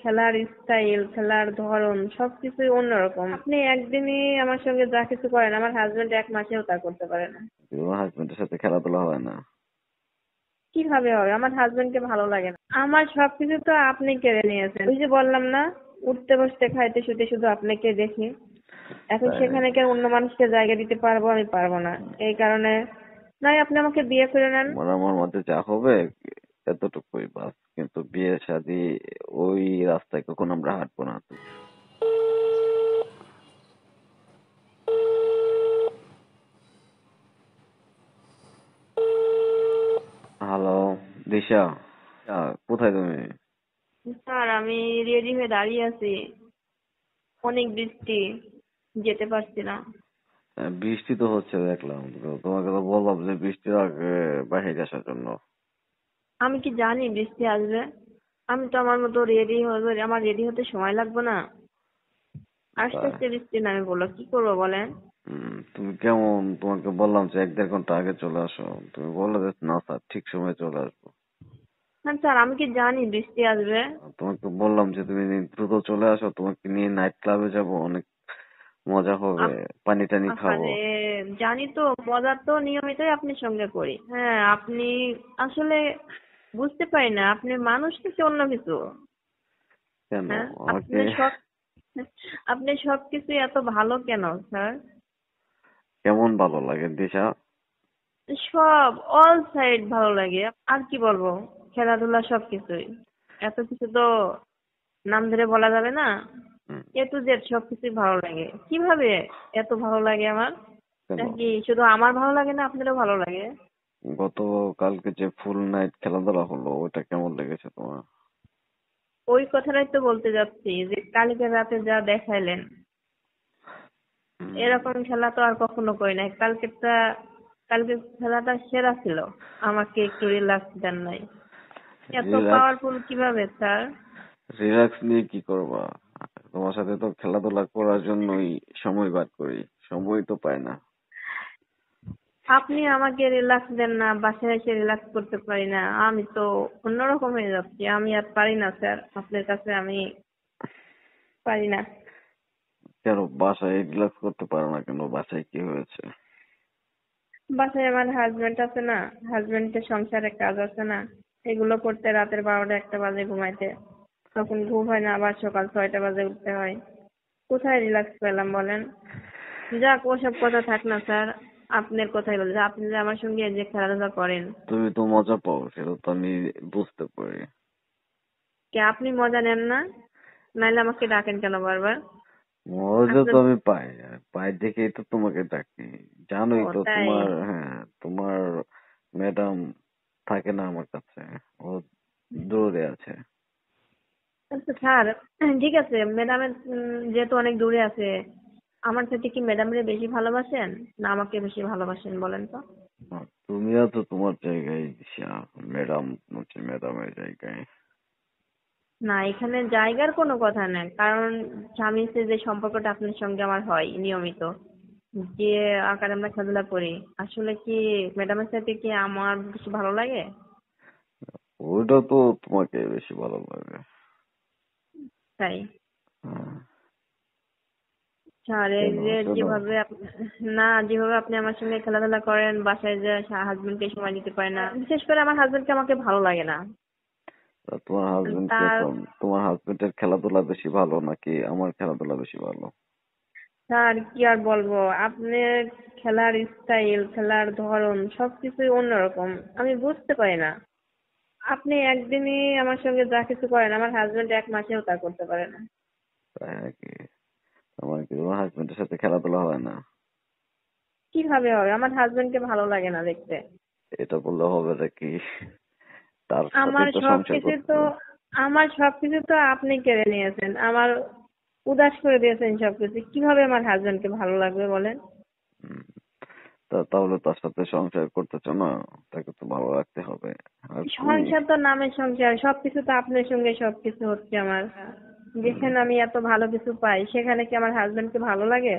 খেলার স্টাইল, খেলার ধরন সবকিছুই অন্যরকম। আপনি একদিনই আমার সঙ্গে যা কিছু করেন, আমার হাজবেন্ড 1 মাসেও তা করতে পারে না। তোমার হাজবেন্ডের সাথে খেলাধুলা হয় না? কিভাবে হবে? আমার হাজবেন্ডকে ভালো লাগে না। আমার সবকিছু তো আপনি কেড়ে নিয়েছেন। ওই যে বললাম না, উঠতে বসতে খাইতে শুতে শুধু আপনাকে দেখি। এখন তাই সেখানে নাকি? কি আর অন্য মানুষকে জায়গা দিতে পারবো? আমি পারবো না। এই কারণে নয় আপনি আমাকে বিয়ে করে নেন। তোমার আমার মধ্যে যা হবে এতটুকুই বাস, কিন্তু বিয়ে শাদী ওই রাস্তায় কখন আমরা হাঁটবো না। হ্যালো, দিশা। কোথায় তুমি? স্যার, আমি রেডি হয়ে দাঁড়িয়ে আছি। অনেক বৃষ্টি, যেতে পারছি না। বৃষ্টি তো হচ্ছে দেখলাম তো, তোমাকে তো বললাম যে বৃষ্টির আগে বাইরে আসার জন্য। আমি কি জানি বৃষ্টি আসবে? আমি তো আমার মতো রেডি হবে, আমার রেডি হতে সময় লাগবে না? আস্তে তাই? আস্তে বৃষ্টি নামে বললো, কি করবো বলেন? তুমি কেমন? তোমাকে বললাম যে 1-1.5 ঘন্টা আগে চলে আসো, তুমি বললে যে না স্যার ঠিক সময় চলে আসবো। হ্যাঁ স্যার, আমি কি জানি বৃষ্টি আসবে? তোমাকে বললাম যে তুমি দ্রুত চলে আসো, তোমাকে নিয়ে নাইট ক্লাবে যাব, অনেক মজা হবে, পানি টানি খাবো। আরে, জানি তো, মজা তো নিয়মিতই আপনার সঙ্গে করি। হ্যাঁ, আপনি আসলে বুঝতে পারি না, আপনি মানুষ কিছু অন্য কিছু। কেন হ্যাঁ, আমাকে? আপনি সবকিছু এত ভালো কেন স্যার? কেমন ভালো লাগে দিশা? সব অল সাইড ভালো লাগে। আর কি বলবো, খেলাধুলা সবকিছুই। এত কিছু তো নাম ধরে বলা যাবে না। হুম, A to Z সবকিছুই ভালো লাগে। কিভাবে এত ভালো লাগে আমার? কেন? নাকি শুধু আমার ভালো লাগে না, আপনারও ভালো লাগে? গতকালকে যে ফুল নাইট খেলাধুলা হলো ওটা কেমন লেগেছে তোমার? ওই কথাটাই তো বলতে যাচ্ছি, যে কালকে রাতে যা দেখাইলেন, হুম, এরকম খেলা তো আর কখনো করি নাই। কালকে খেলাটা সেরা ছিল। আমাকে একটু রিল্যাক্স দেন নাই। এত রিল্যাক্স? পাওয়ারফুল কিভাবে স্যার? রিল্যাক্স নিয়ে কি করবা? তোমার সাথে তো খেলাধুলা করার জন্যই সময় বার করি, সময় তো পাই না। আপনি আমাকে রিল্যাক্স দেন না, বাসায় এসে রিল্যাক্স করতে পারি না। আমি তো অন্যরকম হয়ে যাচ্ছি। আমি আর পারি না স্যার, আপনার কাছে আমি পারি না। কেন বাসায় রিল্যাক্স করতে পারো না কেন? বাসায় কি হয়েছে? বাসায় আমার হাজবেন্ড আছে না, হাজবেন্ডের সংসারে কাজ আছে না, এগুলো করতে রাতের 12টা 1টা বাজে ঘুমাইতে। তখন ঘুম হয় না, আবার সকাল 6টা বাজে উঠতে হয়। কোথায় রিল্যাক্স পেলাম বলেন? যাক, ওসব কথা থাক না স্যার। আপনার কথাই বলছি, আপনি যে আমার সঙ্গে এই যে খেলাধুলা করেন, তুমি তো মজা পাও, সেটা তো আমি বুঝতে পারি। কি আপনি মজা নেন না? নাইলে আমাকে ডাকেন কেন বারবার? মজা তো আপনার আমি পাই, আর পাই দেখেই তো তোমাকে ডাকি। জানোই ও তো তাই? তোমার, হ্যাঁ, তোমার ম্যাডাম থাকে না আমার কাছে, ও দূরে আছে। আচ্ছা স্যার, ঠিক আছে, ম্যাডামের যেহেতু অনেক দূরে আছে, আমার থেকে কি ম্যাডামরে বেশি ভালোবাসেন না আমাকে বেশি ভালোবাসেন বলেন তো? তুমিও তো তোমার জায়গায় দিশা, ম্যাডাম হচ্ছে ম্যাডামের জায়গায়। না, এখানে জায়গার কোনো কথা নেই, কারণ স্বামী স্ত্রীর যে সম্পর্কটা আপনার সঙ্গে আমার হয় নিয়মিত, যে আকারে আমরা খেলাধুলা করি, আসলে কি ম্যাডামের সাথে কি আমার বেশি ভালো লাগে? ওইটা তো তোমাকে বেশি ভালো লাগে। তাই? হ্যাঁ, স্যার, এই কেন যে কেন? যেভাবে না, যেভাবে আপনি আমার সঙ্গে খেলাধুলা করেন, বাসায় যে হাজবেন্ডকে সময় দিতে পারে না, বিশেষ করে আমার হাজবেন্ডকে আমাকে ভালো লাগে না। তা তোমার হাজবেন্ড কি তার এখন, তোমার হাজবেন্ডের খেলাধুলা বেশি ভালো নাকি আমার খেলাধুলা বেশি ভালো? স্যার, কি আর বলবো, আপনার খেলার স্টাইল, খেলার ধরন সবকিছুই অন্যরকম। আমি বুঝতে পারি না। আপনি একদিনই আমার সঙ্গে যা কিছু করেন, আমার হাজবেন্ড 1 মাসেও তা করতে পারে না। তাই নাকি? তোমার কি তোমার হাজবেন্ডের সাথে খেলাধুলা হয় না? কিভাবে হবে? আমার হাজবেন্ডকে ভালো লাগে না দেখতে। এটা বললে হবে নাকি? তার সাথে আমার তো সংসার সবকিছু করতে তো হবে। আমার সবকিছু তো আপনি কেড়ে নিয়েছেন। আমার উদাস করে দিয়েছেন সবকিছু। কিভাবে আমার হাজবেন্ডকে ভালো লাগবে বলেন? হুম, তাহলে তার সাথে সংসার করতেছো না, তাকে তো ভালো রাখতে হবে। আর তুমি? সংসার তো নামের সংসার, সবকিছু তো আপনার সঙ্গে সবকিছু হচ্ছে আমার। হুম, যেখানে আমি এত ভালো কিছু পাই, সেখানে কি আমার হাজবেন্ডকে ভালো লাগে?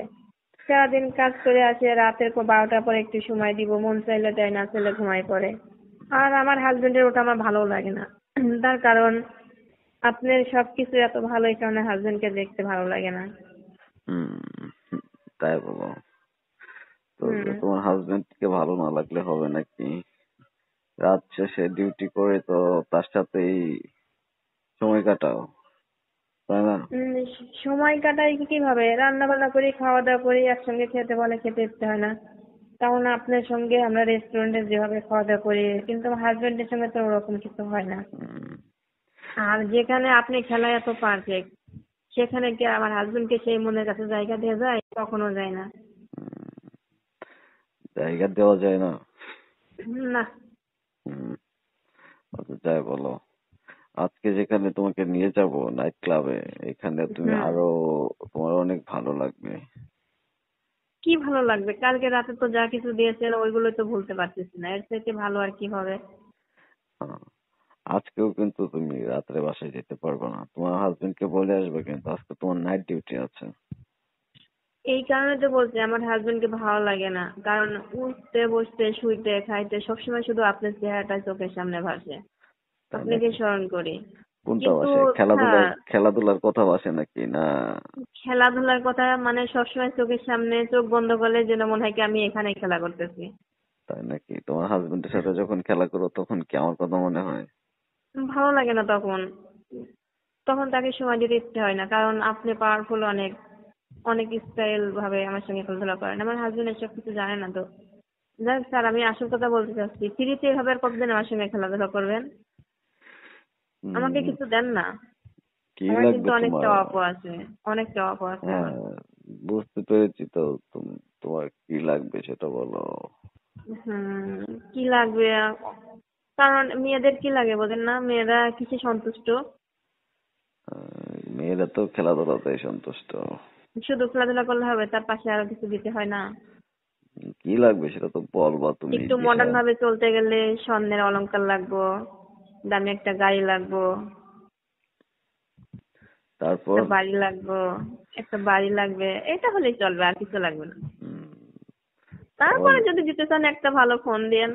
সারাদিন কাজ করে আসে, রাতের 12টার পরে একটু সময় দিব, মন চাইলে দেয়, না চাইলে ঘুমায় পড়ে। আর আমার হাজবেন্ডের ওটা আমার ভালো লাগে না। তার কারণ আপনার সবকিছু এত ভালো, এই কারণে হাজবেন্ডকে দেখতে ভালো লাগে না। হুম, তাই বলো? তো হুম। তোমার হাজবেন্ড কে ভালো না লাগলে হবে নাকি? রাত শেষে ডিউটি করে তো তার সাথেই সময় কাটাও, তাই না? সময় কাটাই কিভাবে? রান্না বান্না করি, খাওয়া দাওয়া করি, একসঙ্গে খেতে বলে খেতে ইচ্ছে হয় না। তেমন আপনার সঙ্গে আমরা রেস্টুরেন্টে যেভাবে খাওয়া দাওয়া করি, কিন্তু আমার হাজবেন্ডের সঙ্গে তো ওরকম কিছু হয় না। হুম, আর যেখানে আপনি খেলায় এত পারফেক্ট, সেখানে কি আমার হাজবেন্ডকে সেই মনের কাছে জায়গা দিয়ে যায়? কখনো যায় না। হুম, জায়গা দেওয়া যায় না। না। হুম, আচ্ছা যাই বলো, আজকে যেখানে তোমাকে নিয়ে যাব নাইট ক্লাবে, এখানে তুমি হুম। আরো, তোমার অনেক ভালো লাগবে। কি ভালো লাগবে? কালকে রাতে তো যা কিছু দিয়েছেন ওইগুলো তো ভুলতে পারতেছি না, এর থেকে ভালো আর কি হবে? হ্যাঁ, আজকেও কিন্তু তুমি রাত্রে বাসায় যেতে পারবে না, তোমার হাজবেন্ড কে বলে আসবে, কিন্তু আজকে তোমার নাইট ডিউটি আছে। এই কারণে তো বলছি আমার হাজবেন্ডকে ভালো লাগে না, কারণ উঠতে বসতে শুইতে খাইতে সবসময় শুধু আপনার চেহারাটা চোখের সামনে ভাসে, তাই আপনাকে নাকি? স্মরণ করি। কোনটা কিন্তু বাসে? খেলাধুলার হ্যাঁ, খেলাধুলার কথা বাসে নাকি না? খেলাধুলার কথা মানে সবসময় চোখের সামনে, চোখ বন্ধ করলে যেন মনে হয় কি আমি এখানে খেলা করতেছি। তাই নাকি? তোমার হাজবেন্ডের সাথে যখন খেলা করো তখন কি আমার কথা মনে হয়? ভালো লাগে না তখন। তখন তাকে সময় দিতে ইচ্ছে হয় না, কারণ আপনি পাওয়ারফুল অনেক, অনেক স্টাইল ভাবে আমার সঙ্গে খেলাধুলা করেন। আমার হাজবেন্ড এসব কিছু জানে না তো। যাক স্যার, আমি আসল কথা বলতে চাচ্ছি, ফ্রিতে এভাবে আর কতদিন আমার সঙ্গে খেলাধুলা করবেন? আমাকে উম, কিছু দেন না। কি আমার লাগবে কিন্তু অনেক তোমার? চাওয়া পাওয়া আছে, অনেক চাওয়া পাওয়া আছে হ্যাঁ, আমার। বুঝতে পেরেছি তো। তোমার কি লাগবে সেটা বলো। কি লাগবে? কারণ মেয়েদের কি লাগে বোঝেন না, মেয়েরা কিসে সন্তুষ্ট? মেয়েরা তো খেলাধুলাতেই সন্তুষ্ট। শুধু খেলাধুলা করলে হবে? তার পাশে আরো কিছু দিতে হয় না? কি লাগবে সেটা তো বলবা তুমি, একটু দিশা। মডার্ন ভাবে চলতে গেলে স্বর্ণের অলংকার লাগবো, দামি একটা গাড়ি লাগবো, একটা তারপর? বাড়ি লাগবো, একটা বাড়ি লাগবে, এটা হলেই চলবে, আর কিছু লাগবে না। উম, তারপরে তাহলে যদি দিতে চান একটা ভালো ফোন দেন।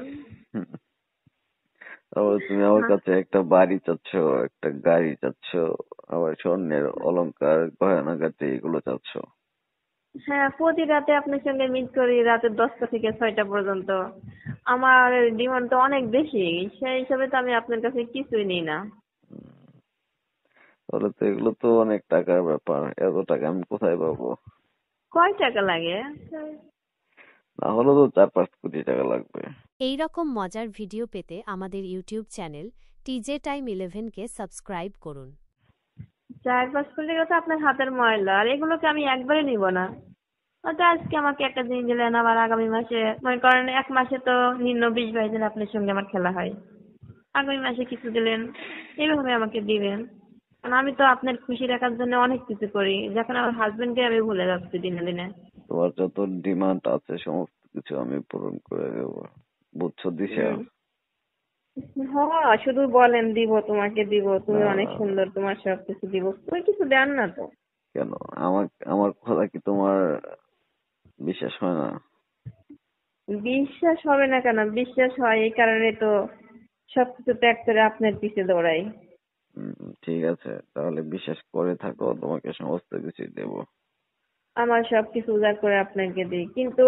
তারপর তুমি আমার হ্যাঁ। কাছে একটা বাড়ি চাচ্ছ, একটা গাড়ি চাচ্ছ, আবার স্বর্ণের অলংকার গয়নাগাটি এগুলো চাচ্ছ। হ্যাঁ, প্রতি রাতে আপনার সঙ্গে মিট করি রাতে 10টা থেকে 6টা পর্যন্ত। আমার ডিমান্ড তো অনেক বেশি, সেই হিসাবে তো আমি আপনার কাছে কিছুই নিই না। তাহলে তো এগুলো তো অনেক টাকার ব্যাপার, এত টাকা আমি কোথায় পাবো? কয় টাকা লাগে? না হলে তো 4-5 কোটি টাকা লাগবে। এই রকম মজার ভিডিও পেতে আমাদের ইউটিউব চ্যানেল টিজে টাইম 11কে সাবস্ক্রাইব করুন। 4-5 কোটি টাকা তো আপনার হাতের ময়লা, আর এগুলোকে আমি একবারে নিব না। হয়তো আজকে আমাকে একটা জিনিস দিলেন, আবার আগামী মাসে মনে করেন 1 মাসে তো নিম্ন 20-22 দিন আপনার সঙ্গে আমার খেলা হয়, আগামী মাসে কিছু দিলেন, এইভাবে আমাকে দিবেন। কারণ আমি তো আপনার খুশি রাখার জন্য অনেক কিছু করি, যখন আমার হাজবেন্ডকে আমি ভুলে যাচ্ছি দিনে দিনে। তোমার যত ডিমান্ড আছে সমস্ত কিছু আমি পূরণ করে দেবো, বুঝছো দিশা? উম, হ্যাঁ, শুধু বলেন দিব, তোমাকে দিব, তুমি না, অনেক সুন্দর, তোমার সব কিছু দিব, তুমি কিছু দেন না তো। কেন? আমার আমার কথা কি তোমার বিশ্বাস হয় না? বিশ্বাস হবে না কেন? বিশ্বাস হয়, এই কারণে তো সবকিছু ত্যাগ করে আপনার পিছে দৌড়াই। ঠিক আছে, তাহলে বিশ্বাস করে থাকো, তোমাকে সমস্ত কিছু দেবো। আমার সবকিছু উজাড় করে আপনাকে দিই, কিন্তু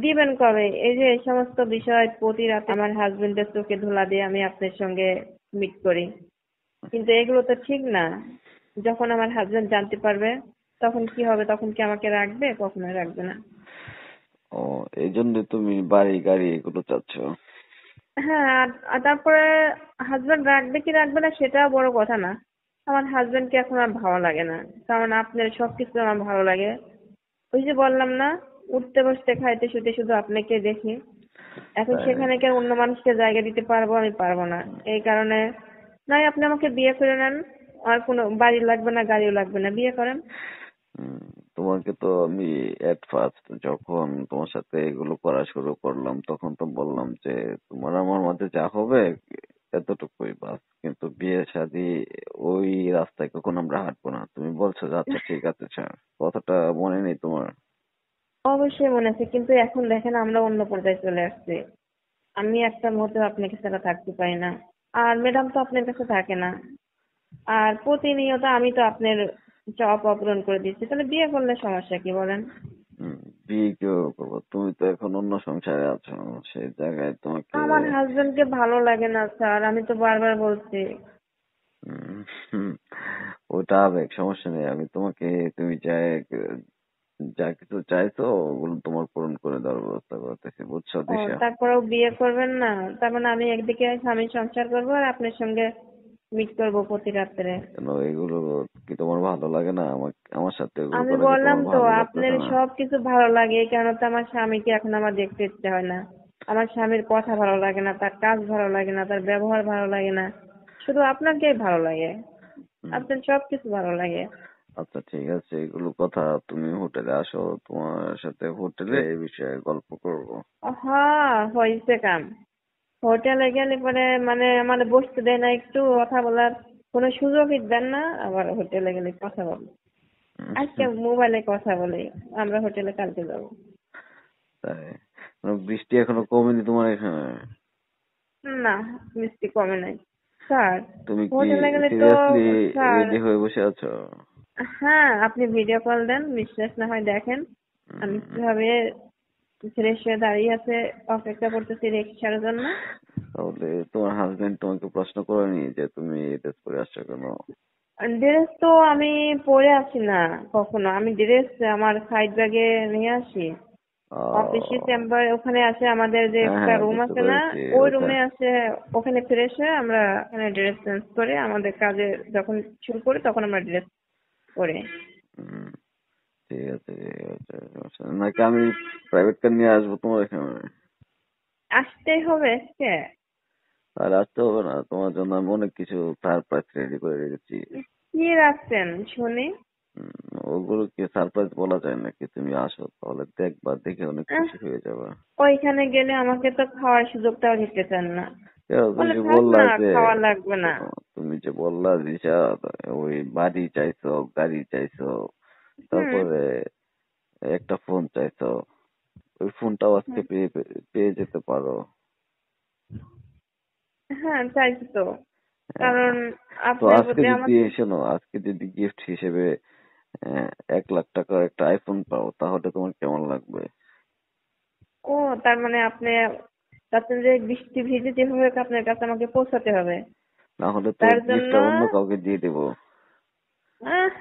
দিবেন কবে? এই যে এই সমস্ত বিষয় প্রতি রাতে আমার হাজবেন্ডের চোখে ধুলা দিয়ে আমি আপনার সঙ্গে মিট করি, কিন্তু এগুলো তো ঠিক না। যখন আমার হাজবেন্ড জানতে পারবে তখন কি হবে? তখন কি আমাকে রাখবে? কখনোই রাখবে না। ও, এই জন্য তুমি বাড়ি গাড়ি এগুলো চাচ্ছ? হ্যাঁ, আর তারপরে হাজবেন্ড রাখবে কি রাখবে না সেটাও বড় কথা না। আমার হাজবেন্ডকে এখন আর ভালো লাগে না, কারণ আপনার সবকিছু আমার ভালো লাগে। ওই যে বললাম না, উঠতে বসতে খাইতে শুতে শুধু আপনাকে দেখি। এখন তাই সেখানে নাকি? কি আর অন্য মানুষকে জায়গা দিতে পারবো? আমি পারবো না। এই কারণে নয় আপনি আমাকে বিয়ে করে নেন, আর কোনো বাড়ি লাগবে না, গাড়িও লাগবে না, বিয়ে করেন। উম, তোমাকে তো আমি এট ফার্স্ট যখন তোমার সাথে এগুলো করা শুরু করলাম তখন তো বললাম যে তোমার আমার মধ্যে যা হবে এতটুকুই বাস, কিন্তু বিয়ে শাদী ওই রাস্তায় কখন আমরা হাঁটবো না। তুমি বলছো যে আচ্ছা ঠিক আছে ছাড়, কথাটা মনে নেই তোমার? অবশ্যই মনে আছে, কিন্তু এখন দেখেন আমরা অন্য পর্যায়ে চলে আসছি। আমি একটা মুহূর্তে আপনাকে ছাড়া থাকতে পারি না, আর ম্যাডাম তো আপনার কাছে থাকে না। আর প্রতিনিয়ত আমি তো আপনার চাওয়া পাওয়া পূরণ করে দিচ্ছি, তাহলে বিয়ে করলে সমস্যা কি বলেন? হুম, বিয়ে কেউ করবো? তুমি তো এখন অন্য সংসারে আছো, সেই জায়গায় তোমাকে আমার হাজবেন্ডকে ভালো লাগে না স্যার, আমি তো বারবার বলছি। উম, হুম, ওটা আবেগ, সমস্যা নেই। আমি তোমাকে, তুমি যা কিছু চাইছো ওগুলো তোমার পূরণ করে দেওয়ার ব্যবস্থা করতেছি, বুঝছো ও, দিশা? তারপরেও বিয়ে করবেন না? তার মানে আমি একদিকে স্বামী সংসার করবো আর আপনার সঙ্গে মিট করবো প্রতি রাত্রে? কেন, এগুলো কি তোমার ভালো লাগে না? আমার সাথে এগুলো আমি করা কি বললাম তোমার তো ভালো আপনার লাগতেছে না? সবকিছু ভালো লাগে, এই কারণে তো আমার স্বামীকে এখন আমার দেখতে ইচ্ছে হয় না। আমার স্বামীর কথা ভালো লাগে না, তার কাজ ভালো লাগে না, তার ব্যবহার ভালো লাগে না, শুধু আপনাকেই ভালো লাগে। হুম, আপনার সবকিছু ভালো লাগে। আচ্ছা ঠিক আছে, এগুলো কথা তুমি হোটেলে আসো, তোমার সাথে হোটেলে এই বিষয়ে গল্প করবো। হ্যাঁ, হয়েছে কাম। হোটেলে গেলে পরে মানে আমার বসতে দেয় না, একটু কথা বলার কোনো সুযোগই দেন না, আবার হোটেলে গেলে কথা বলে। আজকে হুম, মোবাইলে কথা বলি, আমরা হোটেলে কালকে যাবো। তাই? বৃষ্টি এখনো কমেনি তোমার এখানে? না, মিষ্টি কমে নাই স্যার। তুমি কি হোটেলে গেলে তো সিরিয়াসলি স্যার, রেডি হয়ে বসে আছো? হ্যাঁ আপনি ভিডিও কল দেন, বিশ্বাস না হয় দেখেন আমি উম, কিভাবে ফ্রেশ হয়ে দাঁড়িয়ে আছে, অপেক্ষা করতেছি রিক্সার জন্য। তাহলে তোমার হাজবেন্ড তোমাকে প্রশ্ন করেনি যে তুমি ড্রেস পরে আসছো কেন? ড্রেস তো আমি পরে আসি না কখনো, আমি ড্রেস আমার সাইড ব্যাগে নিয়ে আসি। অফিসে আহ, চেম্বার ওখানে আছে, আমাদের যে হ্যাঁ একটা হ্যাঁ, রুম বুঝতে আছে না, পেরেছি ওই ওইটা। রুমে আছে। ওখানে ফ্রেশ হয়ে আমরা ওখানে ড্রেস চেঞ্জ করে আমাদের কাজে যখন শুরু করি তখন আমরা ড্রেস পরে। উম, ঠিক আছে ঠিক আছে, সমস্যা নেই। নাকি আমি প্রাইভেট কার নিয়ে আসবো তোমার এখানে? আসতেই হবে আজকে? আর আসতে হবে না, তোমার জন্য আমি অনেক কিছু সারপ্রাইজ রেডি করে রেখেছি। কি রাখছেন শুনি? ওগুলো কি সারপ্রাইজ বলা যায় নাকি? তুমি আসো তাহলে দেখবা, দেখে অনেক আহ, খুশি হয়ে যাবে। ওইখানে গেলে আমাকে তো খাওয়ার সুযোগটাও দিতে চান না। তুমি বলে যে থাক বললা না, যে, খাওয়া লাগবে না। তুমি যে বললা দিশা, ওই বাড়ি চাইছো, গাড়ি চাইছো, হুম। তারপরে একটা ফোন চাইছো, ওই ফোনটাও আজকে হুম। পেয়ে পেয়ে যেতে পারো। হ্যাঁ চাইছি তো, হ্যাঁ, কারণ তো আপনার আজকে প্রতি আমার। যদি, শোনো, আজকে যদি গিফট হিসেবে 1 লাখ টাকার একটা আইফোন পাও তাহলে তোমার কেমন লাগবে? ও, তার মানে আপনি চাচ্ছেন যে বৃষ্টি ভিজে যেভাবে হোক আপনার কাছে আমাকে পৌঁছাতে হবে, না হলে তো তার জন্য। গিফটটা অন্য কাউকে দিয়ে দেবো। আহ,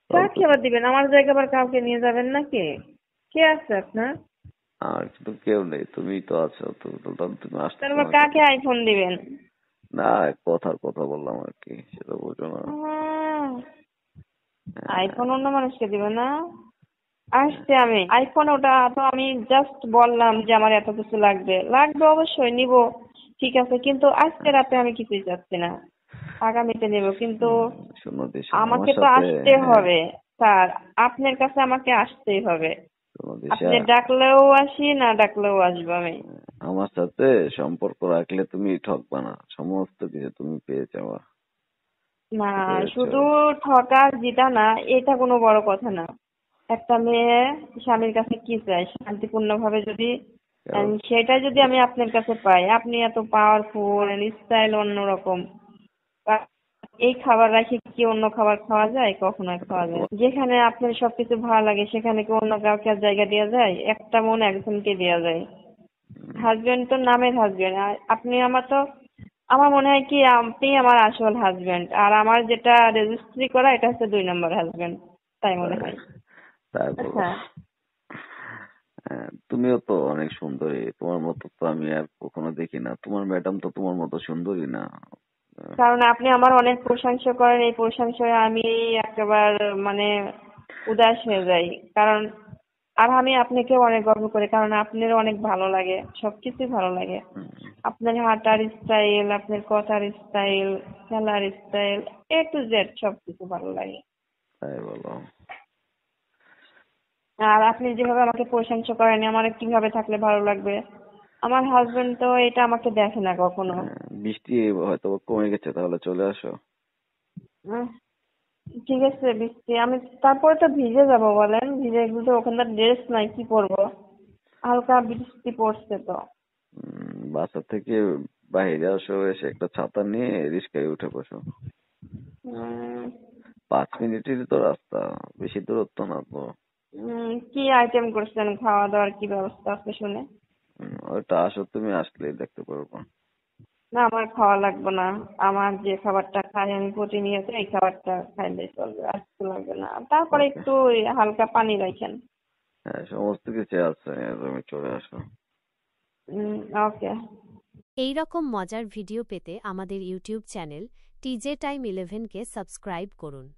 তাহলে তো, কাকে আবার দিবেন? আমার জায়গা আবার কাউকে নিয়ে যাবেন নাকি? কে আছে আপনার? আর কিন্তু কেউ নেই, তুমিই তো আছো, তাহলে তুমি আসতেছো তারপর না কেন? কাকে আইফোন দিবেন? না, কথার কথা বললাম আর কি, সেটা বুঝো না। উম, হ্যাঁ, আইফোন অন্য মানুষকে দিবে না? আসছে আমি আইফোন, ওটা তো আমি জাস্ট বললাম যে আমার এত কিছু লাগবে, লাগবে অবশ্যই নিব, ঠিক আছে, কিন্তু আজকে রাতে আমি কিছুই চাচ্ছি না, আগামীতে নেব কিন্তু। হুম, শোনো দিশা, আমার আমাকে তো সাথে, আসতে হ্যাঁ, হবে স্যার, আপনার কাছে আমাকে আসতেই হবে। শোনো দিশা, আপনি ডাকলেও আসি, না ডাকলেও আসবো আমি। আমার সাথে সম্পর্ক রাখলে তুমি ঠকবা না, সমস্ত কিছু তুমি পেয়ে যাওয়া, না, বুঝতে পেরেছো? শুধু ঠকা জিতা না, এটা কোনো বড় কথা না। একটা মেয়ে স্বামীর কাছে কি চায়, শান্তিপূর্ণ ভাবে যদি কারণ সেটা যদি আমি আপনার কাছে পাই, আপনি এত পাওয়ারফুল, স্টাইল অন্যরকম, আ- এই খাবার রাখি কি অন্য খাবার খাওয়া যায়? কখনোই খাওয়া যায় না। যেখানে আপনার সবকিছু ভালো লাগে সেখানে কি অন্য কাউকে আর জায়গা দেওয়া যায়? একটা মন একজনকে দেওয়া যায়। হাজবেন্ড তো নামের হাজবেন্ড, আর আপনি আমার তো, আমার মনে হয় কি আপনি আমার আসল হাজবেন্ড, আর আমার যেটা রেজিস্ট্রি করা এটা হচ্ছে 2 নম্বর হাজবেন্ড, তাই মনে তাই হয়। তাই বলো? হ্যাঁ, তুমিও তো অনেক সুন্দরী, তোমার মতো তো আমি আর কখনো দেখি না, তোমার ম্যাডাম তো তোমার মতো সুন্দরী না। আহ, কারণ আপনি আমার অনেক প্রশংসা করেন, এই প্রশংসায় আমি একেবারে মানে উদাস হয়ে যাই। কারণ আর আমি আপনাকে অনেক গর্ব করি, কারণ আপনার অনেক ভালো লাগে, সবকিছুই ভালো লাগে। উম, আপনার হাঁটার স্টাইল, আপনার কথার স্টাইল, খেলার স্টাইল, A to Z সবকিছু ভালো লাগে। তাই বলো? আর আপনি যেভাবে আমাকে প্রশংসা করেন, আমার কিভাবে থাকলে ভালো লাগবে? আমার হাজবেন্ড তো এটা আমাকে দেখে না কখনো। বৃষ্টি হয়তো কমে গেছে, তাহলে চলে আসো। উম, ঠিক আছে বৃষ্টি, আমি তারপরে তো ভিজে যাব বলেন, ভিজে গেলে তো ওখানকার ড্রেস নাই, কি পরবো? হালকা বৃষ্টি পড়ছে তো। বাসা থেকে বাইরে আসো, এসে একটা ছাতা নিয়ে রিস্কায় উঠে বসো। উম, 5 মিনিটেরই তো রাস্তা, বেশি দূরত্ব না তো। কি আইটেম করছেন, খাওয়া দাওয়ার কি ব্যবস্থা আছে শুনে? ওইটা আসো, তুমি আসলেই দেখতে পারবো। না, আমার খাওয়া লাগবে না। আমার যে খাবারটা খাই আমি প্রতিনিয়ত, এই খাবারটা খাইলে চলবে, আর কিছু লাগবে না। তারপরে ওকে, একটু ওই হালকা পানি রাখেন। হ্যাঁ সমস্ত কিছু আছে, তুমি চলে আসো। ওকে। এই রকম মজার ভিডিও পেতে আমাদের ইউটিউব চ্যানেল TJ Time 11 কে সাবস্ক্রাইব করুন।